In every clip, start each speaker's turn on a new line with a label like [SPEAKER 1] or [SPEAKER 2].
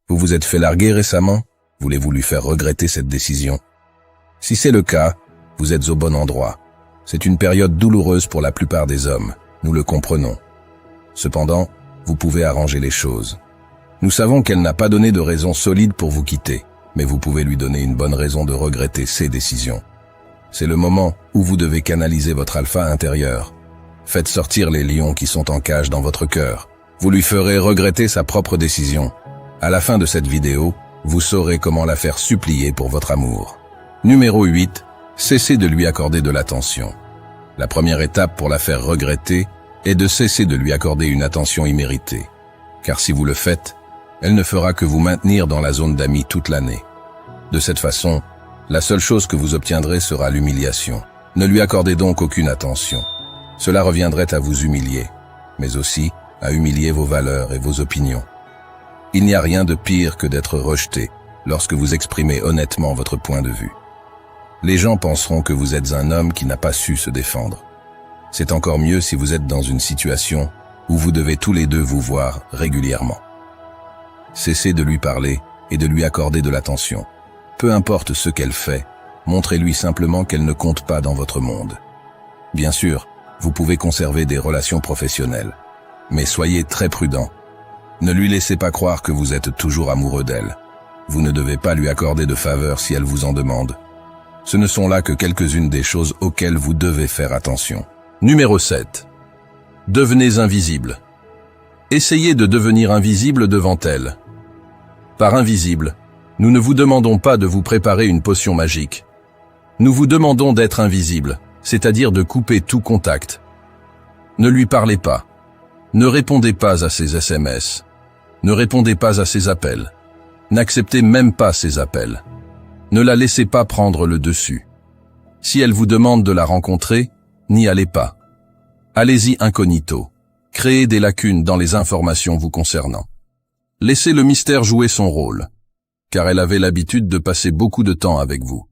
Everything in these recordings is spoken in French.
[SPEAKER 1] Vous vous êtes fait larguer récemment? Voulez-vous lui faire regretter cette décision? Si c'est le cas, vous êtes au bon endroit. C'est une période douloureuse pour la plupart des hommes, nous le comprenons. Cependant, vous pouvez arranger les choses. Nous savons qu'elle n'a pas donné de raison solide pour vous quitter, mais vous pouvez lui donner une bonne raison de regretter ses décisions. C'est le moment où vous devez canaliser votre alpha intérieur. Faites sortir les lions qui sont en cage dans votre cœur. Vous lui ferez regretter sa propre décision. À la fin de cette vidéo, vous saurez comment la faire supplier pour votre amour. Numéro 8. Cessez de lui accorder de l'attention. La première étape pour la faire regretter est de cesser de lui accorder une attention imméritée. Car si vous le faites, elle ne fera que vous maintenir dans la zone d'amis toute l'année. De cette façon, la seule chose que vous obtiendrez sera l'humiliation. Ne lui accordez donc aucune attention. Cela reviendrait à vous humilier, mais aussi à humilier vos valeurs et vos opinions. Il n'y a rien de pire que d'être rejeté lorsque vous exprimez honnêtement votre point de vue. Les gens penseront que vous êtes un homme qui n'a pas su se défendre. C'est encore mieux si vous êtes dans une situation où vous devez tous les deux vous voir régulièrement. Cessez de lui parler et de lui accorder de l'attention. Peu importe ce qu'elle fait, montrez-lui simplement qu'elle ne compte pas dans votre monde. Bien sûr, vous pouvez conserver des relations professionnelles, mais soyez très prudent. Ne lui laissez pas croire que vous êtes toujours amoureux d'elle. Vous ne devez pas lui accorder de faveurs si elle vous en demande. Ce ne sont là que quelques-unes des choses auxquelles vous devez faire attention. Numéro 7. Devenez invisible. Essayez de devenir invisible devant elle. Par invisible, nous ne vous demandons pas de vous préparer une potion magique. Nous vous demandons d'être invisible, c'est-à-dire de couper tout contact. Ne lui parlez pas. Ne répondez pas à ses SMS. Ne répondez pas à ses appels. N'acceptez même pas ses appels. Ne la laissez pas prendre le dessus. Si elle vous demande de la rencontrer, n'y allez pas. Allez-y incognito. Créez des lacunes dans les informations vous concernant. Laissez le mystère jouer son rôle, car elle avait l'habitude de passer beaucoup de temps avec vous.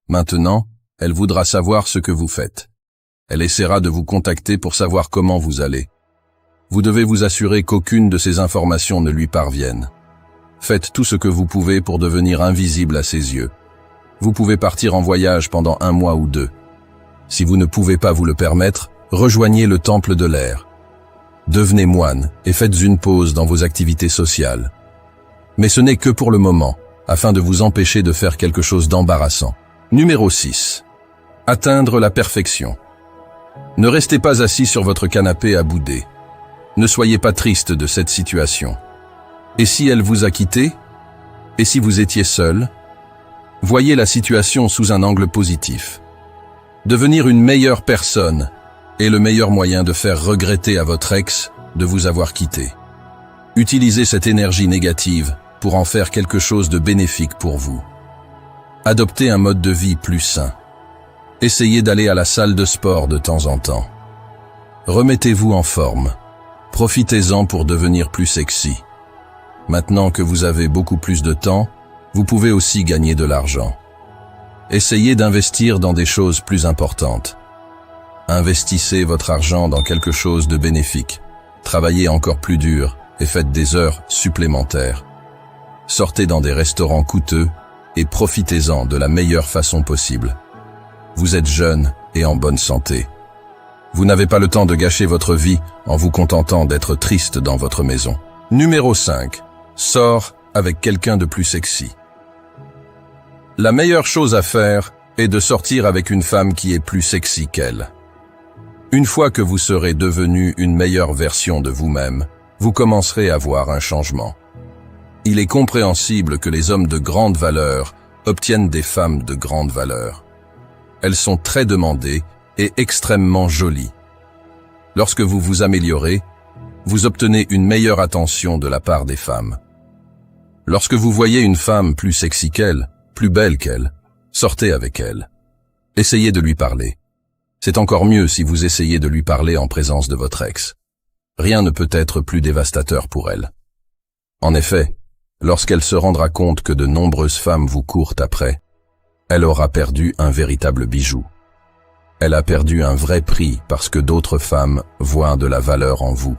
[SPEAKER 1] Maintenant, elle voudra savoir ce que vous faites. Elle essaiera de vous contacter pour savoir comment vous allez. Vous devez vous assurer qu'aucune de ces informations ne lui parvienne. Faites tout ce que vous pouvez pour devenir invisible à ses yeux. Vous pouvez partir en voyage pendant 1 mois ou 2. Si vous ne pouvez pas vous le permettre, rejoignez le temple de l'air. Devenez moine et faites une pause dans vos activités sociales. Mais ce n'est que pour le moment, afin de vous empêcher de faire quelque chose d'embarrassant. Numéro 6. Atteindre la perfection. Ne restez pas assis sur votre canapé à bouder. Ne soyez pas triste de cette situation. Et si elle vous a quitté? Et si vous étiez seul? Voyez la situation sous un angle positif. Devenir une meilleure personne est le meilleur moyen de faire regretter à votre ex de vous avoir quitté. Utilisez cette énergie négative pour en faire quelque chose de bénéfique pour vous. Adoptez un mode de vie plus sain. Essayez d'aller à la salle de sport de temps en temps. Remettez-vous en forme. Profitez-en pour devenir plus sexy. Maintenant que vous avez beaucoup plus de temps, vous pouvez aussi gagner de l'argent. Essayez d'investir dans des choses plus importantes. Investissez votre argent dans quelque chose de bénéfique. Travaillez encore plus dur et faites des heures supplémentaires. Sortez dans des restaurants coûteux et profitez-en de la meilleure façon possible. Vous êtes jeune et en bonne santé. Vous n'avez pas le temps de gâcher votre vie en vous contentant d'être triste dans votre maison. Numéro 5. Sors avec quelqu'un de plus sexy. La meilleure chose à faire est de sortir avec une femme qui est plus sexy qu'elle. Une fois que vous serez devenu une meilleure version de vous-même, vous commencerez à voir un changement. Il est compréhensible que les hommes de grande valeur obtiennent des femmes de grande valeur. Elles sont très demandées et extrêmement jolies. Lorsque vous vous améliorez, vous obtenez une meilleure attention de la part des femmes. Lorsque vous voyez une femme plus sexy qu'elle, plus belle qu'elle, sortez avec elle. Essayez de lui parler. C'est encore mieux si vous essayez de lui parler en présence de votre ex. Rien ne peut être plus dévastateur pour elle. En effet, lorsqu'elle se rendra compte que de nombreuses femmes vous courent après, elle aura perdu un véritable bijou. Elle a perdu un vrai prix parce que d'autres femmes voient de la valeur en vous.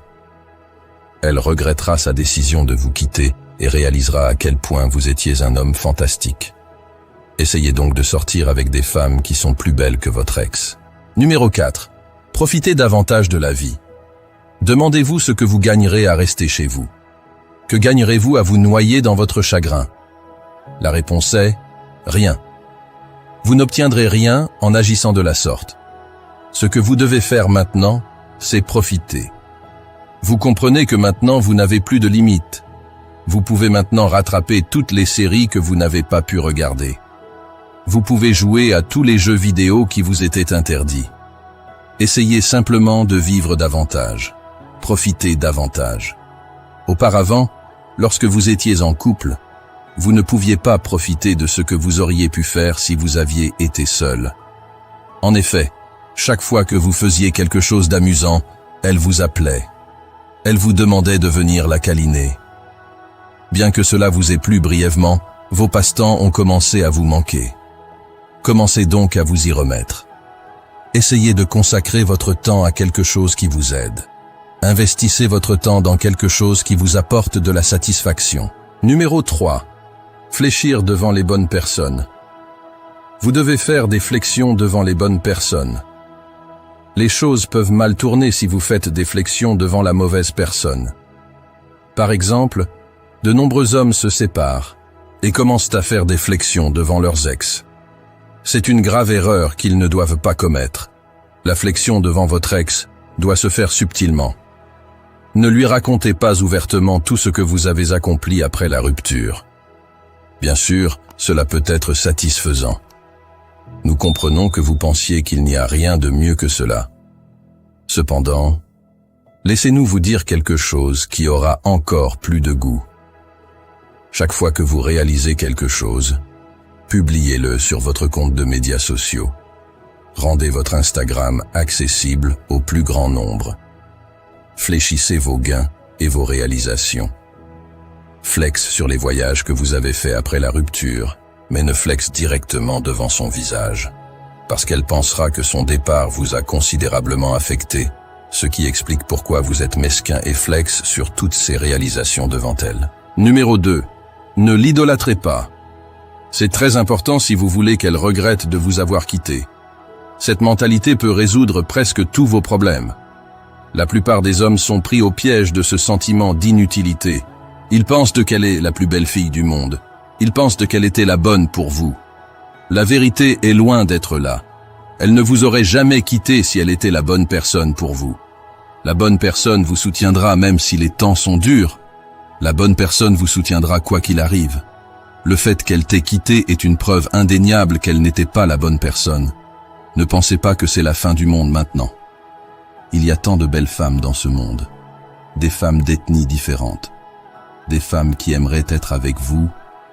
[SPEAKER 1] Elle regrettera sa décision de vous quitter et réalisera à quel point vous étiez un homme fantastique. Essayez donc de sortir avec des femmes qui sont plus belles que votre ex. Numéro 4. Profitez davantage de la vie. Demandez-vous ce que vous gagnerez à rester chez vous. Que gagnerez-vous à vous noyer dans votre chagrin? La réponse est « rien ». Vous n'obtiendrez rien en agissant de la sorte. Ce que vous devez faire maintenant, c'est profiter. Vous comprenez que maintenant vous n'avez plus de limites. Vous pouvez maintenant rattraper toutes les séries que vous n'avez pas pu regarder. Vous pouvez jouer à tous les jeux vidéo qui vous étaient interdits. Essayez simplement de vivre davantage. Profitez davantage. Auparavant, lorsque vous étiez en couple, vous ne pouviez pas profiter de ce que vous auriez pu faire si vous aviez été seul. En effet, chaque fois que vous faisiez quelque chose d'amusant, elle vous appelait. Elle vous demandait de venir la câliner. Bien que cela vous ait plu brièvement, vos passe-temps ont commencé à vous manquer. Commencez donc à vous y remettre. Essayez de consacrer votre temps à quelque chose qui vous aide. Investissez votre temps dans quelque chose qui vous apporte de la satisfaction. Numéro 3. Fléchir devant les bonnes personnes. Vous devez faire des flexions devant les bonnes personnes. Les choses peuvent mal tourner si vous faites des flexions devant la mauvaise personne. Par exemple, de nombreux hommes se séparent et commencent à faire des flexions devant leurs ex. C'est une grave erreur qu'ils ne doivent pas commettre. La flexion devant votre ex doit se faire subtilement. Ne lui racontez pas ouvertement tout ce que vous avez accompli après la rupture. Bien sûr, cela peut être satisfaisant. Nous comprenons que vous pensiez qu'il n'y a rien de mieux que cela. Cependant, laissez-nous vous dire quelque chose qui aura encore plus de goût. Chaque fois que vous réalisez quelque chose, publiez-le sur votre compte de médias sociaux. Rendez votre Instagram accessible au plus grand nombre. Fléchissez vos gains et vos réalisations. Flex sur les voyages que vous avez faits après la rupture, mais ne flex directement devant son visage, parce qu'elle pensera que son départ vous a considérablement affecté, ce qui explique pourquoi vous êtes mesquin et flex sur toutes ces réalisations devant elle. Numéro 2. Ne l'idolâtrez pas. C'est très important si vous voulez qu'elle regrette de vous avoir quitté. Cette mentalité peut résoudre presque tous vos problèmes. La plupart des hommes sont pris au piège de ce sentiment d'inutilité. Ils pensent qu'elle est la plus belle fille du monde. Ils pensent qu'elle était la bonne pour vous. La vérité est loin d'être là. Elle ne vous aurait jamais quitté si elle était la bonne personne pour vous. La bonne personne vous soutiendra même si les temps sont durs. La bonne personne vous soutiendra quoi qu'il arrive. Le fait qu'elle t'ait quitté est une preuve indéniable qu'elle n'était pas la bonne personne. Ne pensez pas que c'est la fin du monde maintenant. Il y a tant de belles femmes dans ce monde. Des femmes d'ethnies différentes. Des femmes qui aimeraient être avec vous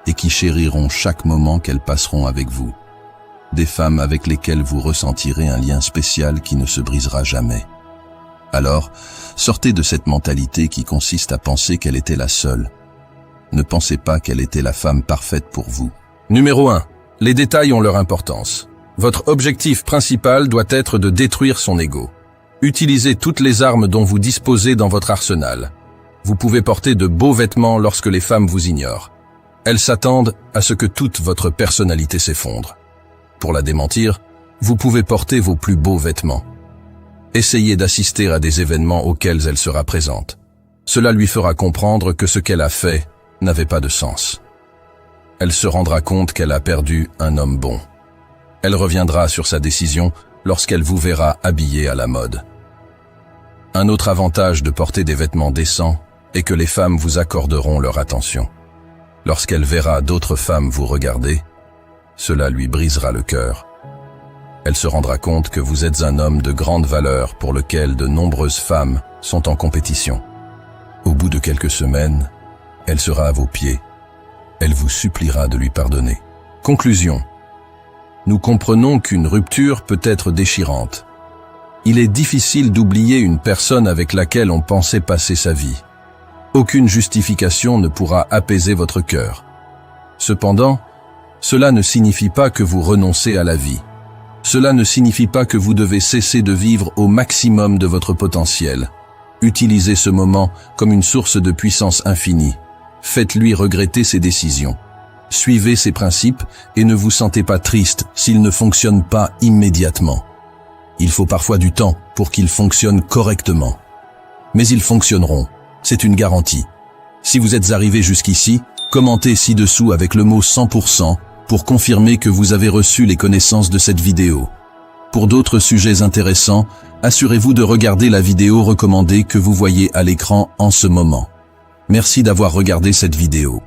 [SPEAKER 1] et qui chériront chaque moment qu'elles passeront avec vous. Des femmes avec lesquelles vous ressentirez un lien spécial qui ne se brisera jamais. Alors, sortez de cette mentalité qui consiste à penser qu'elle était la seule. Ne pensez pas qu'elle était la femme parfaite pour vous. Numéro 1. Les détails ont leur importance. Votre objectif principal doit être de détruire son ego. Utilisez toutes les armes dont vous disposez dans votre arsenal. Vous pouvez porter de beaux vêtements lorsque les femmes vous ignorent. Elles s'attendent à ce que toute votre personnalité s'effondre. Pour la démentir, vous pouvez porter vos plus beaux vêtements. Essayez d'assister à des événements auxquels elle sera présente. Cela lui fera comprendre que ce qu'elle a fait n'avait pas de sens. Elle se rendra compte qu'elle a perdu un homme bon. Elle reviendra sur sa décision lorsqu'elle vous verra habillé à la mode. Un autre avantage de porter des vêtements décents est que les femmes vous accorderont leur attention. Lorsqu'elle verra d'autres femmes vous regarder, cela lui brisera le cœur. Elle se rendra compte que vous êtes un homme de grande valeur pour lequel de nombreuses femmes sont en compétition. Au bout de quelques semaines, elle sera à vos pieds. Elle vous suppliera de lui pardonner. Conclusion. Nous comprenons qu'une rupture peut être déchirante. Il est difficile d'oublier une personne avec laquelle on pensait passer sa vie. Aucune justification ne pourra apaiser votre cœur. Cependant, cela ne signifie pas que vous renoncez à la vie. Cela ne signifie pas que vous devez cesser de vivre au maximum de votre potentiel. Utilisez ce moment comme une source de puissance infinie. Faites-lui regretter ses décisions. Suivez ses principes et ne vous sentez pas triste s'ils ne fonctionnent pas immédiatement. Il faut parfois du temps pour qu'ils fonctionnent correctement. Mais ils fonctionneront, c'est une garantie. Si vous êtes arrivé jusqu'ici, commentez ci-dessous avec le mot 100% pour confirmer que vous avez reçu les connaissances de cette vidéo. Pour d'autres sujets intéressants, assurez-vous de regarder la vidéo recommandée que vous voyez à l'écran en ce moment. Merci d'avoir regardé cette vidéo.